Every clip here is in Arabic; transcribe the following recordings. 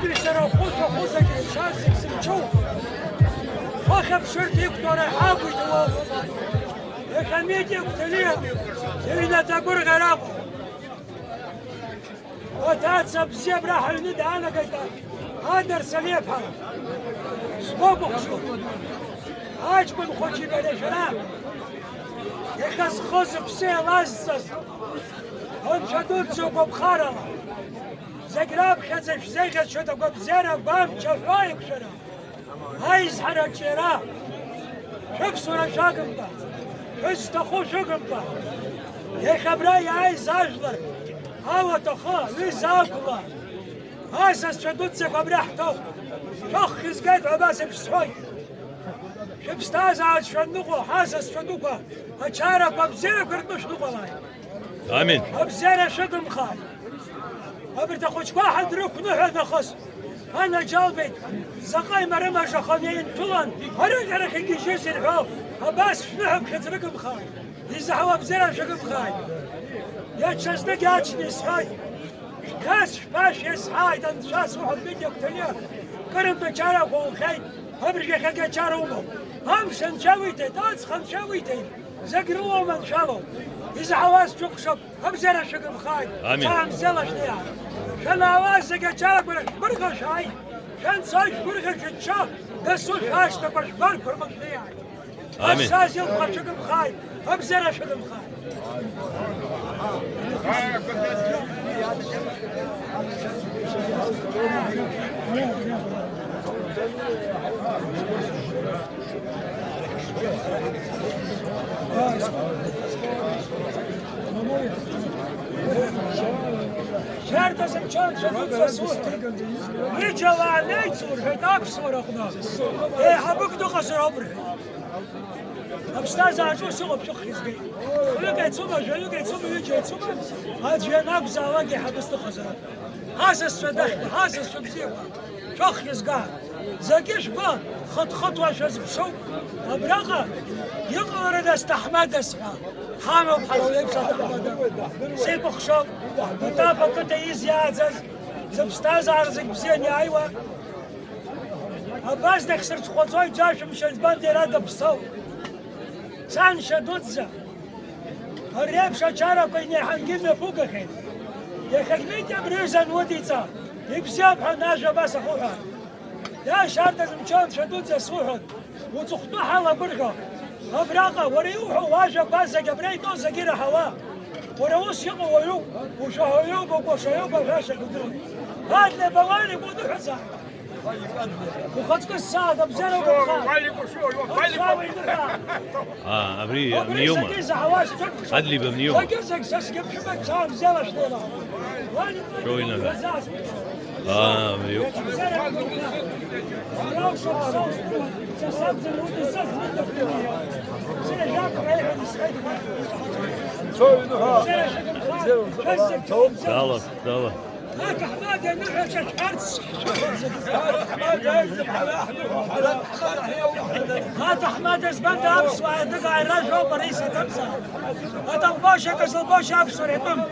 بيشتروا خوش شازك سمشو وخب شرطي كتوري حاقو يتوف يخميتي كتليه إذا تقول غرابو وتاتسب زيب راح الند أنا قلت هادر سليب حرام سبوبو خشوف هاج كن خوشي بلي شراب يخز خوز بسي لازسس هم شدود سوقو بخارلا زقراب خزش زيغة شده قب زيرا بام شفايق شرا هايز حرا شرا شب سورا شاقم با شز تخو شقم با يا خبراي عايز اجلر هاو تخا ليز اكلا هاسس شدود سيقو بريحتو شخ خزقات عباس بسوي شبستاز عاد شنقو حاسس شنقو اشارة ببزيرا كرتوش نقو لاي امين بزيرا شقم خاي أبرد أخوش واحد روك نحن نخص أنا جالبيت زقاي مرمى شخانين طولان هرق أنا خيجي جزر هاو أباس نحب خزرقم خاي إذا هوا بزيرا شقم خاي يا تشزنق يا تشنيس هاي كاس باش يسحاي دان شاس واحد بيدي اقتنيا كرم بجارة قول خاي أبرد خيجي جارة ومو هم شنشاويتي دانس خنشاويتي زقروا من شالو إذا حواس تقشب أبزر شقم خاي آمين. شام زلش نيا شن حواس زقشاب برغش هاي شن سايش برغش تشا دسوش هاش تقش برغش نيا آمين. أساس يلقى شقم خاي أبزر شقم خاي شهر دزم چند شد سوور میچوا نیچور هداک سور خدا ای حبک دو قصر عمره ابستاز عجو سوق بشخص جي خلق يتصوم جلو يتصوم يجي يتصوم هاد جناب زواج حبس دو قصر حاسس صدق حاسس بزيبا شخص قال زكيش با خطوة شاز بشو أبرقة يقرأ دست أحمد أسرع حامو بحلو يبسط أحمد سيبو خشو بطابة كنت يزيازز زبستاز عرزك بزين يا أيوة أباز دخسرت خوزوي جاش مشان بان ديرادة بصو سان شدودزا الريب شاشارة كويني حنقلنا فوق خير يا خلميت يا بريزان وديتا يبسياب حناجة بس أخوها يا شارد المشان شدود زي صوحد وتخطوح على برغة أبراقة وريوحوا واجه بازا قبري دوزا قيرا هوا وريوس يقو ويوب وشهيوب وشهيوب وفاشا قدرون هاد لي بغاني بودو حزا وخدك السادة بزيرو بخار ابري منيومة عدلي بمنيومة فقزك سسكب شبك شام زيلا شديلا شوينا منيومة دالة هاك حماد نحن شكرت هات حماد اسبند ابس وادق الرجل بريسة تمسا هات الباشا كز الباشا ابس وريتم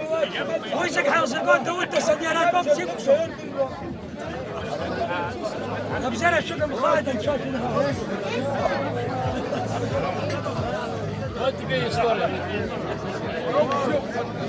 ويزك حوز القود دوت سديرات بمسيك ابزر شنو مخالد نشوف شنو